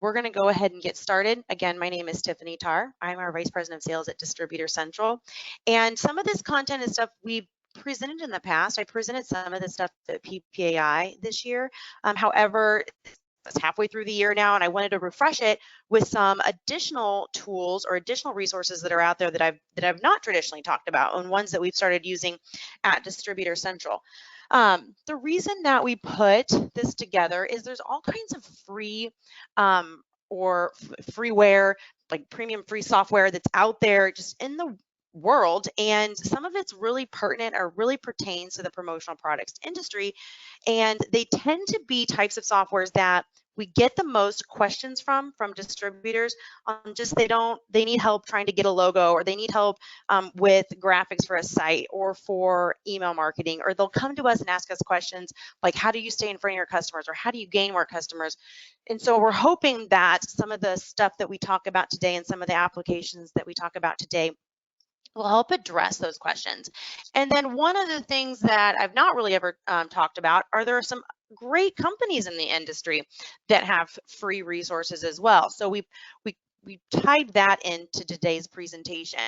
we're going to go ahead and get started. Again, my name is Tiffany Tarr. I'm our Vice President of Sales at Distributor Central. And some of this content is stuff we've presented in the past. I presented some of this stuff at PPAI this year. However, it's halfway through the year now, and I wanted to refresh it with some additional tools or additional resources that are out there that I've not traditionally talked about, and ones that we've started using at Distributor Central. The reason that we put this together is there's all kinds of free or freeware, like premium free software that's out there just in the world, and some of it's really pertinent or really pertains to the promotional products industry, and they tend to be types of softwares that we get the most questions from distributors on just they need help trying to get a logo, or they need help with graphics for a site or for email marketing, or they'll come to us and ask us questions like, how do you stay in front of your customers, or how do you gain more customers? And so we're hoping that some of the stuff that we talk about today and some of the applications that we talk about today will help address those questions. And then one of the things that I've not really ever talked about are there are some great companies in the industry that have free resources as well. So we tied that into today's presentation.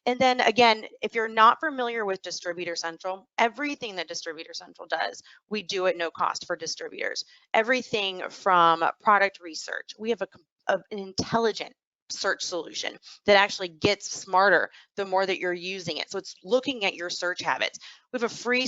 And then again, if you're not familiar with Distributor Central, everything that Distributor Central does, we do at no cost for distributors. Everything from product research, we have an intelligent search solution that actually gets smarter the more that you're using it. So it's looking at your search habits. We have a free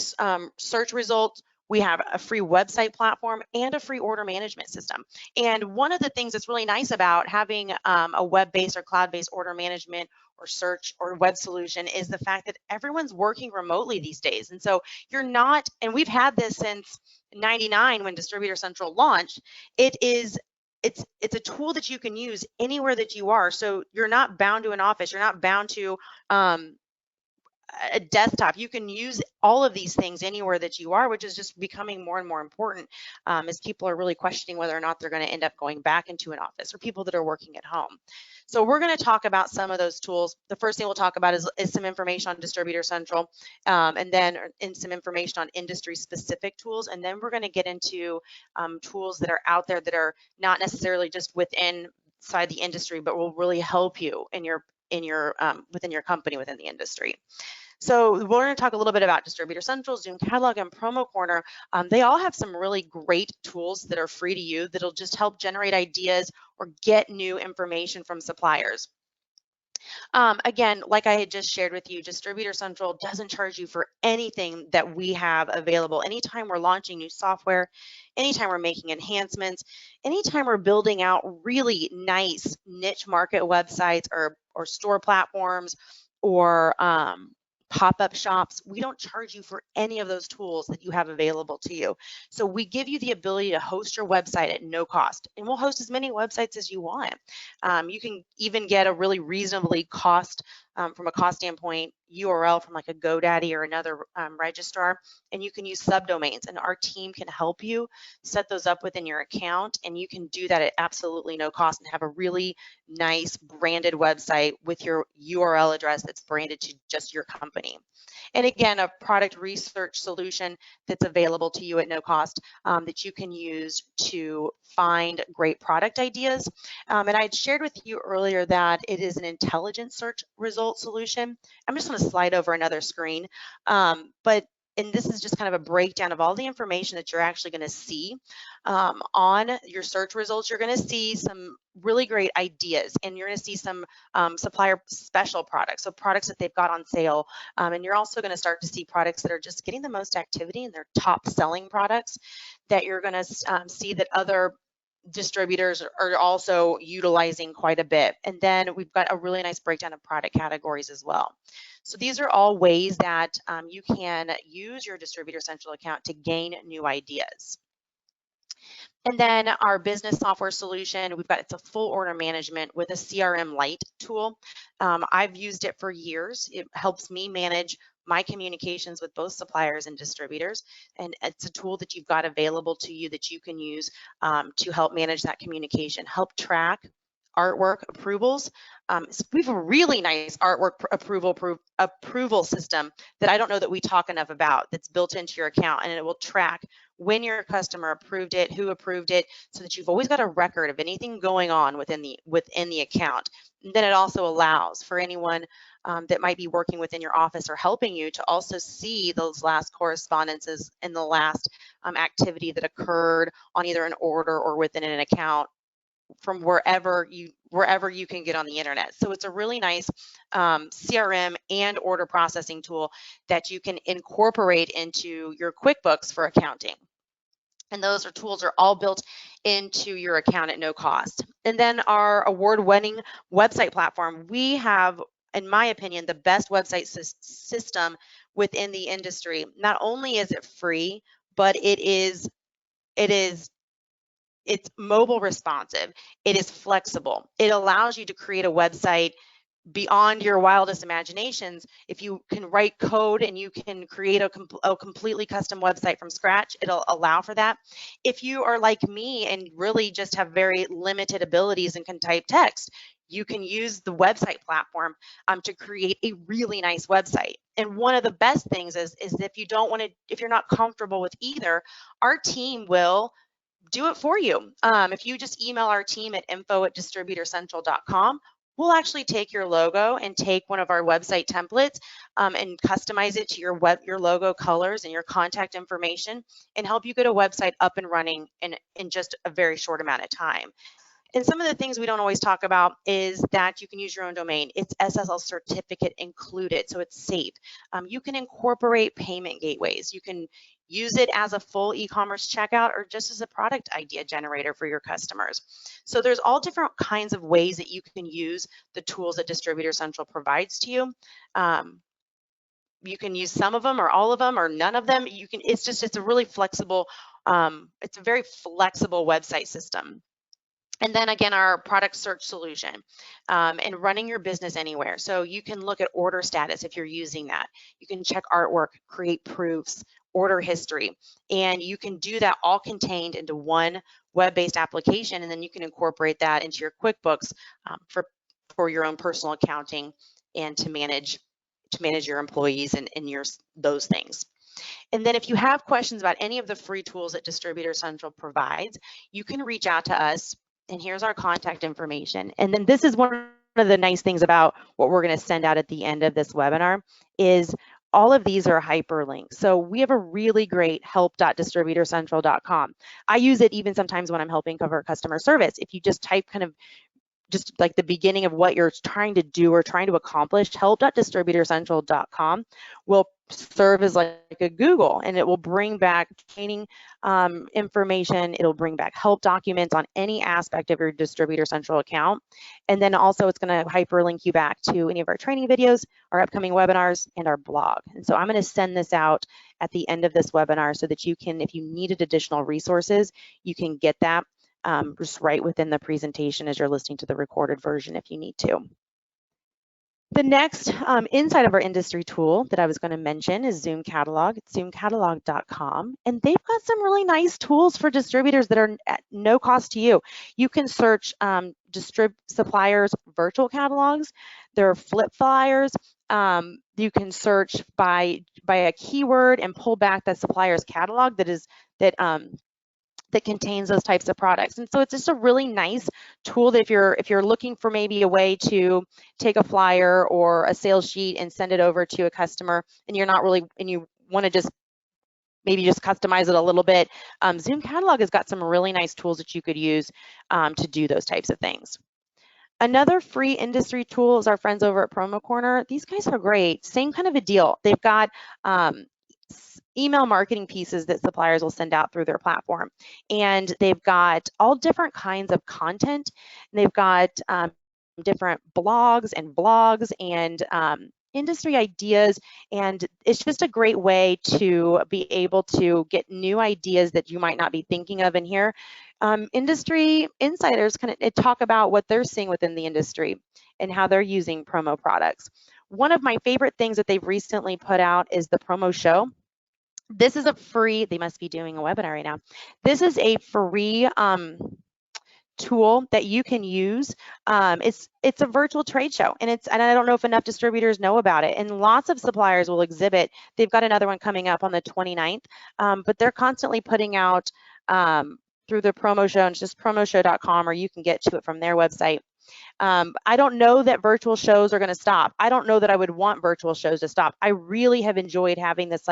search result. We have a free website platform and a free order management system. And one of the things that's really nice about having a web-based or cloud-based order management or search or web solution is the fact that everyone's working remotely these days. And so you're not, and we've had this since '99 when Distributor Central launched. It's a tool that you can use anywhere that you are. So you're not bound to an office. You're not bound to a desktop. You can use all of these things anywhere that you are, which is just becoming more and more important as people are really questioning whether or not they're going to end up going back into an office, or people that are working at home. So we're going to talk about some of those tools. The first thing we'll talk about is some information on Distributor Central, and then some information on industry-specific tools. And then we're going to get into tools that are out there that are not necessarily just within the industry, but will really help you in your within your company, within the industry. So we're going to talk a little bit about Distributor Central, Zoom Catalog, and Promo Corner. They all have some really great tools that are free to you that'll just help generate ideas or get new information from suppliers. Again, like I had just shared with you, Distributor Central doesn't charge you for anything that we have available. Anytime we're launching new software, anytime we're making enhancements, anytime we're building out really nice niche market websites or store platforms or pop-up shops, we don't charge you for any of those tools that you have available to you. So we give you the ability to host your website at no cost, and we'll host as many websites as you want. You can even get a really reasonably from a cost standpoint, URL from like a GoDaddy or another registrar, and you can use subdomains, and our team can help you set those up within your account, and you can do that at absolutely no cost and have a really nice branded website with your URL address that's branded to just your company. And again, a product research solution that's available to you at no cost that you can use to find great product ideas. And I had shared with you earlier that it is an intelligent search result solution. I'm just going to slide over another screen, and this is just kind of a breakdown of all the information that you're actually going to see on your search results. You're going to see some really great ideas, and you're going to see some supplier special products, so products that they've got on sale. And you're also going to start to see products that are just getting the most activity, and they're top selling products that you're going to see that other distributors are also utilizing quite a bit. And then we've got a really nice breakdown of product categories as well. So these are all ways that you can use your Distributor Central account to gain new ideas. And then our business software solution, it's a full order management with a CRM Lite tool. I've used it for years. It helps me manage my communications with both suppliers and distributors, and it's a tool that you've got available to you that you can use to help manage that communication, help track artwork approvals. So we have a really nice artwork approval system that I don't know that we talk enough about, that's built into your account, and it will track when your customer approved it, who approved it, so that you've always got a record of anything going on within the account. And then it also allows for anyone that might be working within your office or helping you to also see those last correspondences and the last activity that occurred on either an order or within an account from wherever you can get on the internet. So it's a really nice CRM and order processing tool that you can incorporate into your QuickBooks for accounting. And those tools are all built into your account at no cost. And then our award-winning website platform, we have, in my opinion, the best website system within the industry. Not only is it free, but it's mobile responsive. It is flexible. It allows you to create a website beyond your wildest imaginations. If you can write code and you can create a completely custom website from scratch, it'll allow for that. If you are like me and really just have very limited abilities and can type text, you can use the website platform to create a really nice website. And one of the best things is if you're not comfortable with either, our team will do it for you. If you just email our team at info@distributorcentral.com, we'll actually take your logo and take one of our website templates and customize it to your logo colors and your contact information and help you get a website up and running in just a very short amount of time. And some of the things we don't always talk about is that you can use your own domain. It's SSL certificate included, so it's safe. You can incorporate payment gateways. You can use it as a full e-commerce checkout or just as a product idea generator for your customers. So there's all different kinds of ways that you can use the tools that Distributor Central provides to you. You can use some of them or all of them or none of them. It's a really flexible, it's a very flexible website system. And then again, our product search solution and running your business anywhere. So you can look at order status if you're using that. You can check artwork, create proofs, order history, and you can do that all contained into one web-based application, and then you can incorporate that into your QuickBooks for your own personal accounting and to manage your employees and those things. And then if you have questions about any of the free tools that Distributor Central provides, you can reach out to us. And here's our contact information. And then this is one of the nice things about what we're going to send out at the end of this webinar is all of these are hyperlinks. So we have a really great help.distributorcentral.com. I use it even sometimes when I'm helping cover customer service. If you just type kind of just like the beginning of what you're trying to do or trying to accomplish, help.distributorcentral.com will serve as like a Google, and it will bring back training information. It'll bring back help documents on any aspect of your Distributor Central account. And then also it's going to hyperlink you back to any of our training videos, our upcoming webinars, and our blog. And so I'm going to send this out at the end of this webinar so that you can, if you needed additional resources, you can get that just right within the presentation as you're listening to the recorded version if you need to. The next inside of our industry tool that I was going to mention is Zoom Catalog. It's zoomcatalog.com, and they've got some really nice tools for distributors that are at no cost to you. You can search suppliers' virtual catalogs. There are flip flyers. You can search by a keyword and pull back the supplier's catalog that contains those types of products. And so it's just a really nice tool that if you're looking for maybe a way to take a flyer or a sales sheet and send it over to a customer and you want to just customize it a little bit, Zoom Catalog has got some really nice tools that you could use to do those types of things. Another free industry tool is our friends over at Promo Corner. These guys are great. Same kind of a deal. They've got email marketing pieces that suppliers will send out through their platform. And they've got all different kinds of content. And they've got different blogs and industry ideas. And it's just a great way to be able to get new ideas that you might not be thinking of in here. Industry insiders kind of talk about what they're seeing within the industry and how they're using promo products. One of my favorite things that they've recently put out is the Promo Show. This is a free, they must be doing a webinar right now. This is a free tool that you can use. It's a virtual trade show, and I don't know if enough distributors know about it. And lots of suppliers will exhibit. They've got another one coming up on the 29th, but they're constantly putting out through the promo show, and it's just promoshow.com, or you can get to it from their website. I don't know that virtual shows are going to stop. I don't know that I would want virtual shows to stop. I really have enjoyed having this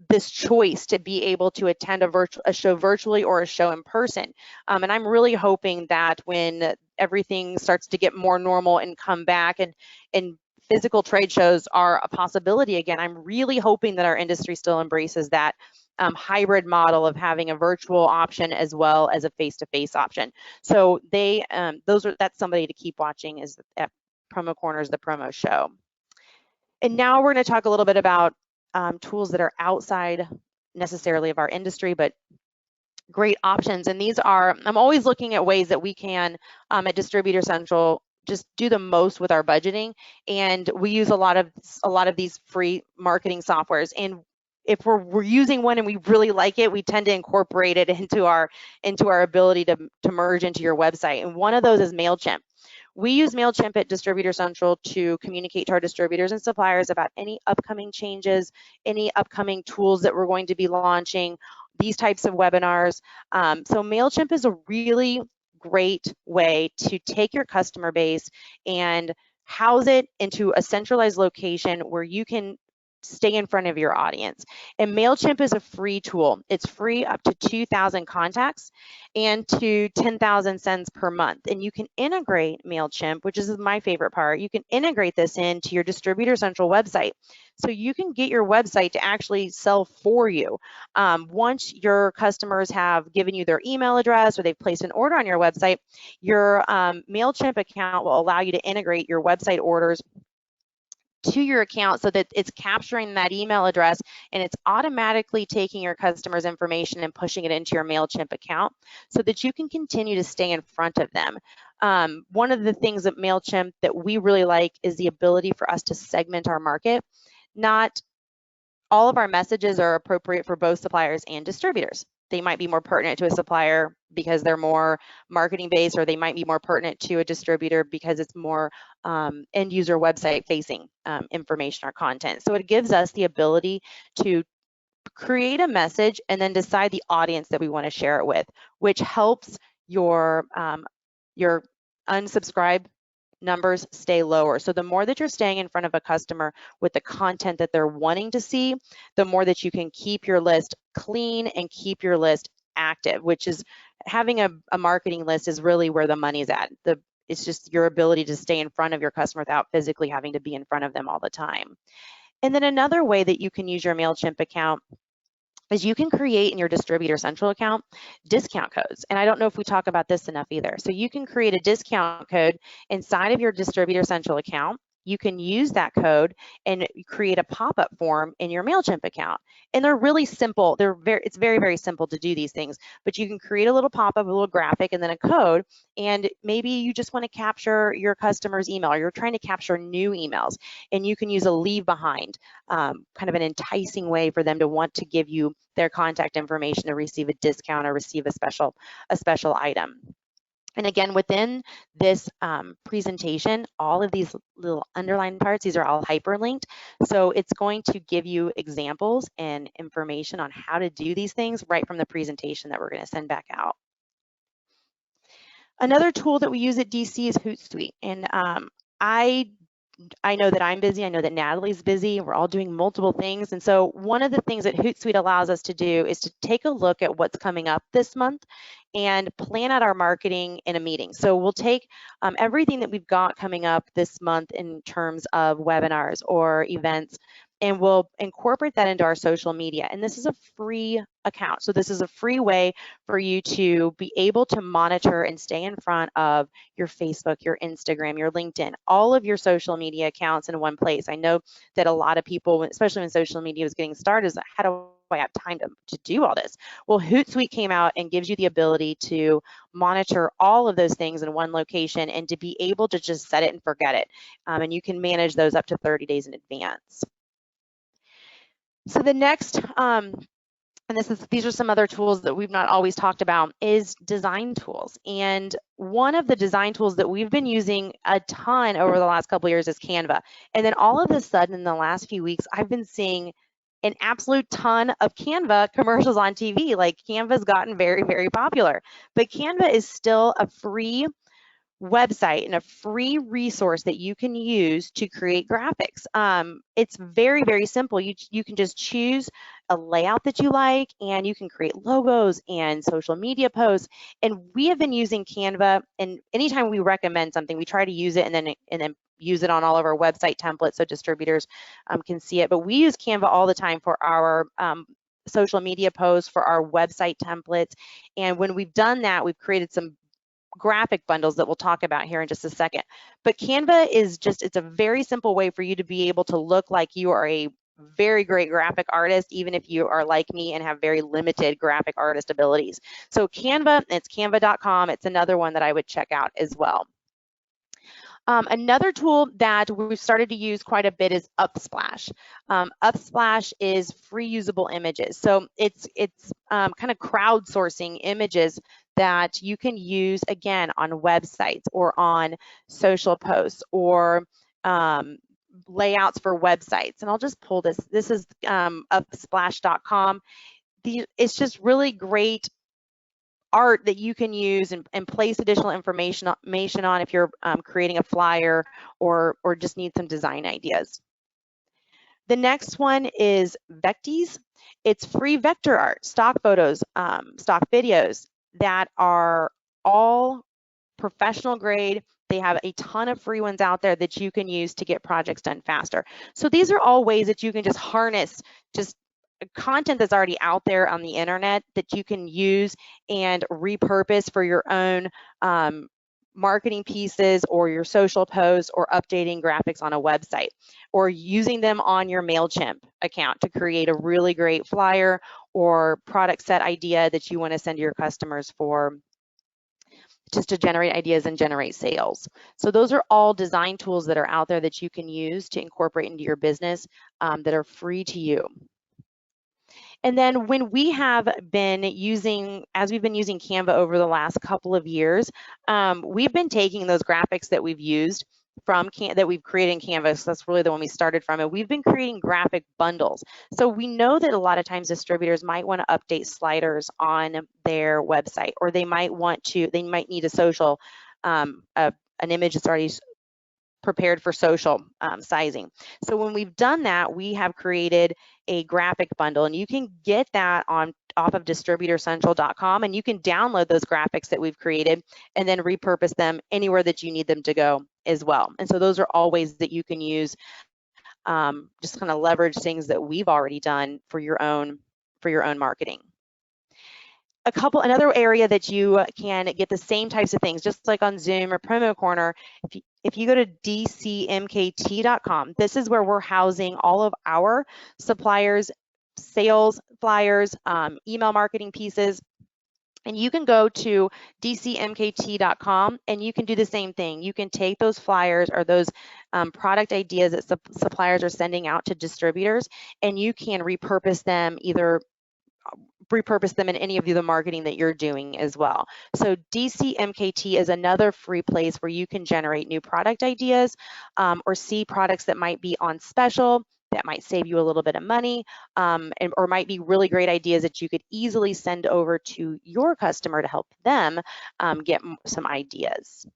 this choice to be able to attend a show virtually or a show in person. And I'm really hoping that when everything starts to get more normal and come back, and physical trade shows are a possibility again, I'm really hoping that our industry still embraces that hybrid model of having a virtual option as well as a face-to-face option. So that's somebody to keep watching, is at Promo Corners, the promo show. And now we're going to talk a little bit about tools that are outside necessarily of our industry, but great options. And these are, I'm always looking at ways that we can at Distributor Central just do the most with our budgeting. And we use a lot of these free marketing softwares. And if we're using one and we really like it, we tend to incorporate it into our ability to merge into your website. And one of those is MailChimp. We use MailChimp at Distributor Central to communicate to our distributors and suppliers about any upcoming changes, any upcoming tools that we're going to be launching, these types of webinars. So MailChimp is a really great way to take your customer base and house it into a centralized location where you can stay in front of your audience. And MailChimp is a free tool. It's free up to 2,000 contacts and to 10,000 sends per month. And you can integrate MailChimp, which is my favorite part. You can integrate this into your Distributor Central website. So you can get your website to actually sell for you. Once your customers have given you their email address or they've placed an order on your website, your MailChimp account will allow you to integrate your website orders to your account so that it's capturing that email address and it's automatically taking your customer's information and pushing it into your MailChimp account so that you can continue to stay in front of them. One of the things at MailChimp that we really like is the ability for us to segment our market. Not all of our messages are appropriate for both suppliers and distributors. They might be more pertinent to a supplier because they're more marketing based, or they might be more pertinent to a distributor because it's more end user website facing information or content. So it gives us the ability to create a message and then decide the audience that we want to share it with, which helps your unsubscribe numbers stay lower. So the more that you're staying in front of a customer with the content that they're wanting to see, the more that you can keep your list clean and keep your list active, which is having a marketing list is really where the money's at. It's just your ability to stay in front of your customer without physically having to be in front of them all the time. And then another way that you can use your MailChimp account is you can create in your Distributor Central account discount codes. And I don't know if we talk about this enough either. So you can create a discount code inside of your Distributor Central account. You can use that code and create a pop-up form in your MailChimp account. And they're really simple. It's very, very simple to do these things, but you can create a little pop-up, a little graphic, and then a code. And maybe you just want to capture your customer's email, or you're trying to capture new emails, and you can use a leave behind, kind of an enticing way for them to want to give you their contact information to receive a discount or receive a special item. And again, within this presentation, all of these little underlined parts, these are all hyperlinked. So it's going to give you examples and information on how to do these things right from the presentation that we're going to send back out. Another tool that we use at DC is Hootsuite. And I know that I'm busy. I know that Natalie's busy. We're all doing multiple things. And so one of the things that Hootsuite allows us to do is to take a look at what's coming up this month and plan out our marketing in a meeting. So we'll take everything that we've got coming up this month in terms of webinars or events, and we'll incorporate that into our social media. And this is a free account. So this is a free way for you to be able to monitor and stay in front of your Facebook, your Instagram, your LinkedIn, all of your social media accounts in one place. I know that a lot of people, especially when social media was getting started, is how do I have time to do all this? Well, Hootsuite came out and gives you the ability to monitor all of those things in one location and to be able to just set it and forget it. And you can manage those up to 30 days in advance. So the next and these are some other tools that we've not always talked about, is design tools. And one of the design tools that we've been using a ton over the last couple of years is Canva. And then all of a sudden in the last few weeks, I've been seeing an absolute ton of Canva commercials on TV. Like Canva's gotten very, very popular, but Canva is still a free website and a free resource that you can use to create graphics. It's very, very simple. You can just choose a layout that you like, and you can create logos and social media posts. And we have been using Canva, and anytime we recommend something, we try to use it and then use it on all of our website templates so distributors can see it. But we use Canva all the time for our social media posts, for our website templates. And when we've done that, we've created some graphic bundles that we'll talk about here in just a second. But Canva is it's a very simple way for you to be able to look like you are a very great graphic artist, even if you are like me and have very limited graphic artist abilities. So Canva, it's canva.com. It's another one that I would check out as well. Another tool that we've started to use quite a bit is Upsplash. Upsplash is free usable images. So it's kind of crowdsourcing images that you can use, again, on websites or on social posts or layouts for websites. And I'll just pull this. This is upsplash.com. It's just really great art that you can use and place additional information on if you're creating a flyer or just need some design ideas. The next one is Vecteez. It's free vector art, stock photos, stock videos that are all professional grade. They have a ton of free ones out there that you can use to get projects done faster. So these are all ways that you can just harness just content that's already out there on the internet that you can use and repurpose for your own marketing pieces or your social posts or updating graphics on a website, or using them on your MailChimp account to create a really great flyer or product set idea that you want to send to your customers for just to generate ideas and generate sales. So those are all design tools that are out there that you can use to incorporate into your business that are free to you. And then when we have been using, as we've been using Canva over the last couple of years, we've been taking those graphics that we've used that we've created in Canva. So that's really the one we started from, and we've been creating graphic bundles. So we know that a lot of times distributors might want to update sliders on their website, or they might need a social, an image that's already prepared for social sizing. So when we've done that, we have created a graphic bundle, and you can get that off of distributorcentral.com, and you can download those graphics that we've created and then repurpose them anywhere that you need them to go as well. And so those are all ways that you can use, just kind of leverage things that we've already done for your own marketing. Another area that you can get the same types of things, just like on Zoom or Promo Corner, if you go to dcmkt.com, this is where we're housing all of our suppliers, sales flyers, email marketing pieces. And you can go to dcmkt.com and you can do the same thing. You can take those flyers or those product ideas that suppliers are sending out to distributors, and you can repurpose them in any of the marketing that you're doing as well. So DCMKT is another free place where you can generate new product ideas or see products that might be on special, that might save you a little bit of money, or might be really great ideas that you could easily send over to your customer to help them get some ideas.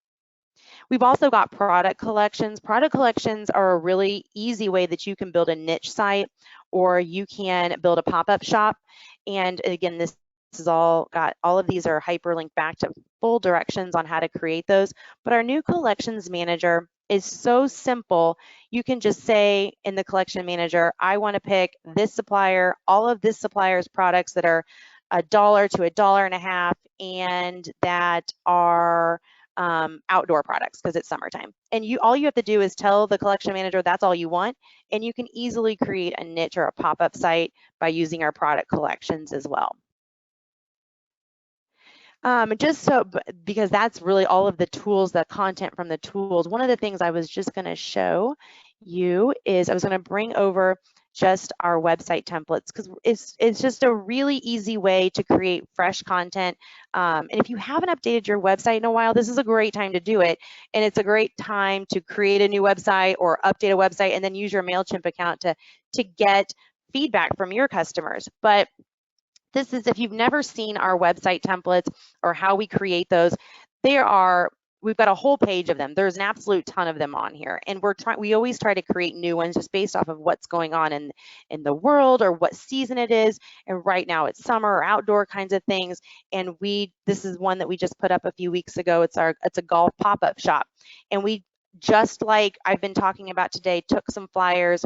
We've also got product collections. Product collections are a really easy way that you can build a niche site, or you can build a pop-up shop. And again, this is all of these are hyperlinked back to full directions on how to create those. But our new collections manager is so simple. You can just say in the collection manager, I want to pick this supplier, all of this supplier's products that are $1 to $1.50 and that are outdoor products because it's summertime. And all you have to do is tell the collection manager that's all you want, and you can easily create a niche or a pop-up site by using our product collections as well. Because that's really all of the tools, the content from the tools. One of the things I was just going to show you is I was going to bring over just our website templates, because it's just a really easy way to create fresh content. And if you haven't updated your website in a while, this is a great time to do it. And it's a great time to create a new website or update a website and then use your MailChimp account to get feedback from your customers. But this is, if you've never seen our website templates or how we create those, we've got a whole page of them. There's an absolute ton of them on here, and we always try to create new ones just based off of what's going on in the world or what season it is. And right now it's summer or outdoor kinds of things. And this is one that we just put up a few weeks ago. It's a golf pop-up shop, and we, just like I've been talking about today, took some flyers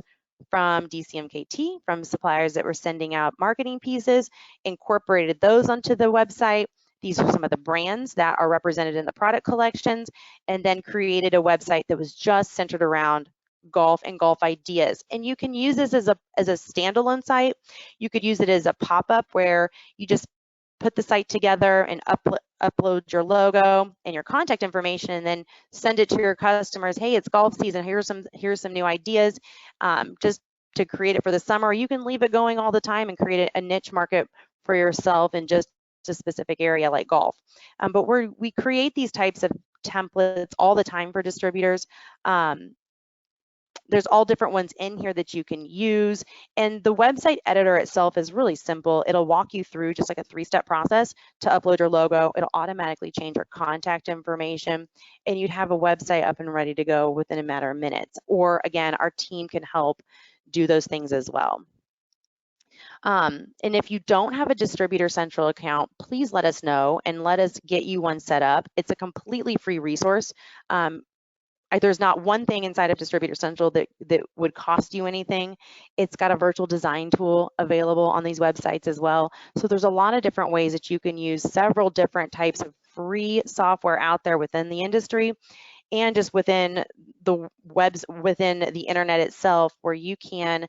from DCMKT, from suppliers that were sending out marketing pieces, incorporated those onto the website. These are some of the brands that are represented in the product collections, and then created a website that was just centered around golf and golf ideas. And you can use this as a standalone site. You could use it as a pop-up where you just put the site together and upload your logo and your contact information, and then send it to your customers. Hey, it's golf season. Here's some new ideas, just to create it for the summer. You can leave it going all the time and create a niche market for yourself in just a specific area like golf. But we create these types of templates all the time for distributors. There's all different ones in here that you can use. And the website editor itself is really simple. It'll walk you through just like a 3-step process to upload your logo. It'll automatically change your contact information, and you'd have a website up and ready to go within a matter of minutes. Or again, our team can help do those things as well. And if you don't have a Distributor Central account, please let us know and let us get you one set up. It's a completely free resource. There's not one thing inside of Distributor Central that would cost you anything. It's got a virtual design tool available on these websites as well. So there's a lot of different ways that you can use several different types of free software out there within the industry, and just within the internet itself, where you can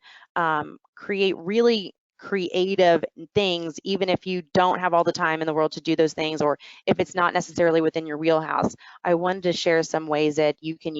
create really creative things, even if you don't have all the time in the world to do those things, or if it's not necessarily within your wheelhouse. I wanted to share some ways that you can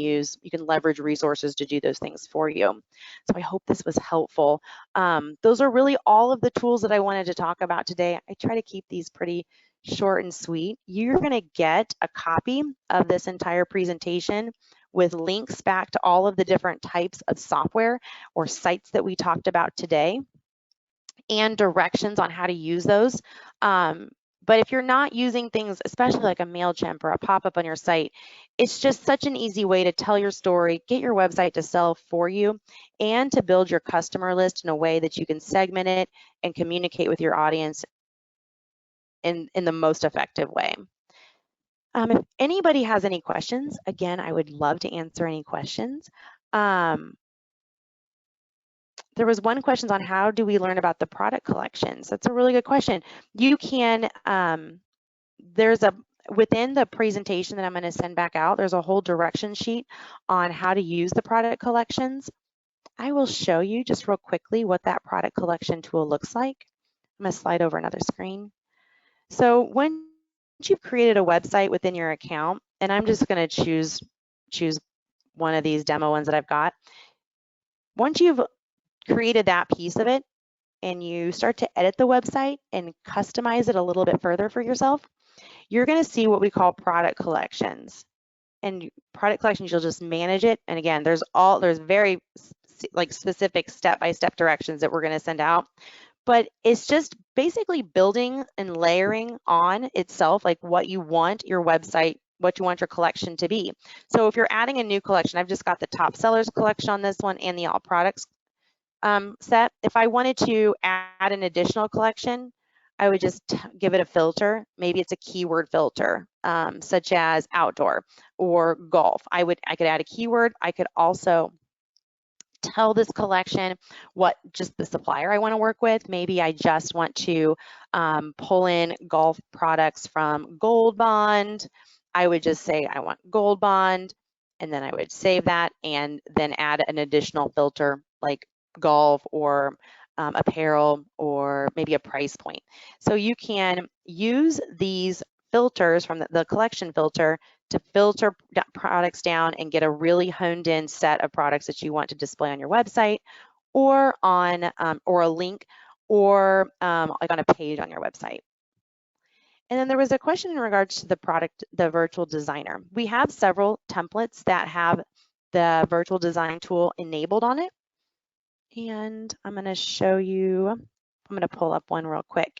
leverage resources to do those things for you. So I hope this was helpful. Those are really all of the tools that I wanted to talk about today. I try to keep these pretty short and sweet. You're going to get a copy of this entire presentation with links back to all of the different types of software or sites that we talked about today, and directions on how to use those. But if you're not using things, especially like a MailChimp or a pop-up on your site, it's just such an easy way to tell your story, get your website to sell for you, and to build your customer list in a way that you can segment it and communicate with your audience in the most effective way. If anybody has any questions, again, I would love to answer any questions. There was one question on how do we learn about the product collections. That's a really good question. You can, within the presentation that I'm going to send back out, there's a whole direction sheet on how to use the product collections. I will show you just real quickly what that product collection tool looks like. I'm going to slide over another screen. So once you've created a website within your account, and I'm just going to choose one of these demo ones that I've got. Once you've created that piece of it and you start to edit the website and customize it a little bit further for yourself, you're going to see what we call product collections. And product collections, you'll just manage it. And again, there's very like specific step-by-step directions that we're going to send out. But it's just basically building and layering on itself, like what you want your website, what you want your collection to be. So if you're adding a new collection, I've just got the top sellers collection on this one and the all products set. If I wanted to add an additional collection, I would just give it a filter. Maybe it's a keyword filter, such as outdoor or golf. I could add a keyword. I could also tell this collection what just the supplier I want to work with. Maybe I just want to pull in golf products from Gold Bond. I would just say I want Gold Bond, and then I would save that and then add an additional filter like golf or apparel, or maybe a price point. So you can use these filters from the collection filter to filter products down and get a really honed in set of products that you want to display on your website. or on or a link or like on a page on your website. And then there was a question in regards to the product, the virtual designer. We have several templates that have the virtual design tool enabled on it. And I'm going to show you, I'm going to pull up one real quick.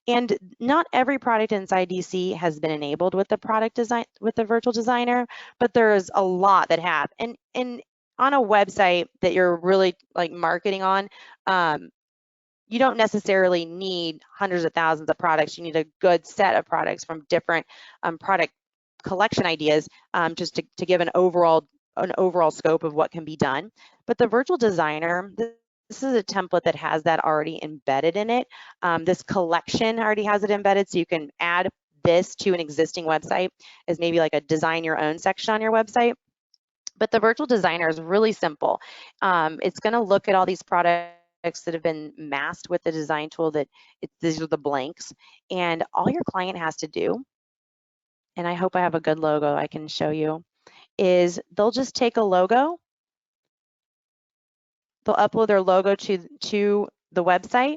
And not every product inside DC has been enabled with the product design, with the virtual designer, but there's a lot that have. And on a website that you're really like marketing on, you don't necessarily need hundreds of thousands of products. You need a good set of products from different product collection ideas just to give an overall scope of what can be done. But the virtual designer, this is a template that has that already embedded in it. This collection already has it embedded, so you can add this to an existing website as maybe like a design your own section on your website. But the virtual designer is really simple. It's going to look at all these products that have been masked with the design tool that these are the blanks, and all your client has to do, and I hope I have a good logo I can show you, is they'll just take a logo, they'll upload their logo to the website,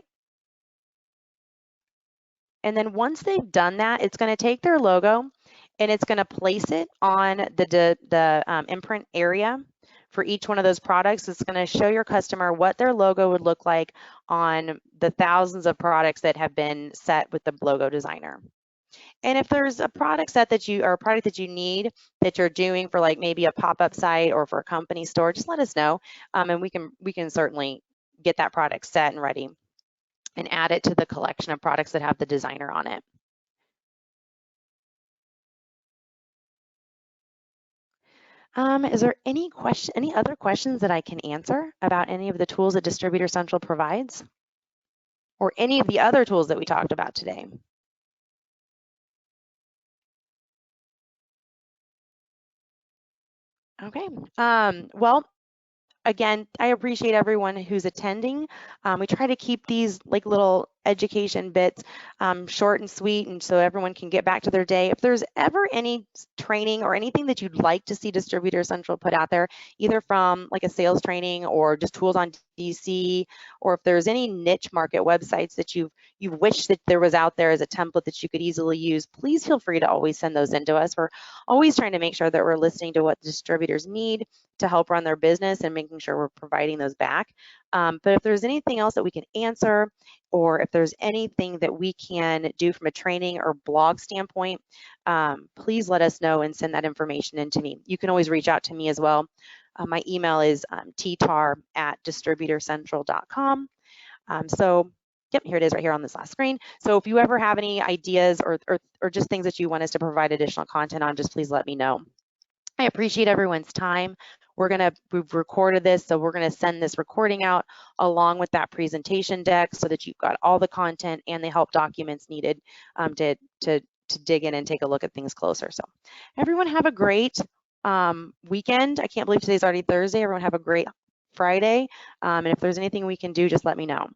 and then once they've done that, it's going to take their logo and it's going to place it on the imprint area for each one of those products. It's going to show your customer what their logo would look like on the thousands of products that have been set with the logo designer. And if there's a product set that you, or a product that you need that you're doing for like maybe a pop-up site or for a company store, just let us know, and we can certainly get that product set and ready and add it to the collection of products that have the designer on it. Is there any other questions that I can answer about any of the tools that Distributor Central provides, or any of the other tools that we talked about today? Okay. Well, again, I appreciate everyone who's attending. We try to keep these like little education bits short and sweet, and so everyone can get back to their day. If there's ever any training or anything that you'd like to see Distributor Central put out there, either from like a sales training or just tools on DC, or if there's any niche market websites that you wish that there was out there as a template that you could easily use, please feel free to always send those into us. We're always trying to make sure that we're listening to what distributors need to help run their business and making sure we're providing those back. But if there's anything else that we can answer, or if there's anything that we can do from a training or blog standpoint, please let us know and send that information in to me. You can always reach out to me as well. My email is ttar@distributorcentral.com. So yep, here it is right here on this last screen. So if you ever have any ideas or just things that you want us to provide additional content on, just please let me know. I appreciate everyone's time. We've recorded this, so we're gonna send this recording out along with that presentation deck so that you've got all the content and the help documents needed to dig in and take a look at things closer. So everyone have a great weekend. I can't believe today's already Thursday. Everyone have a great Friday. And if there's anything we can do, just let me know.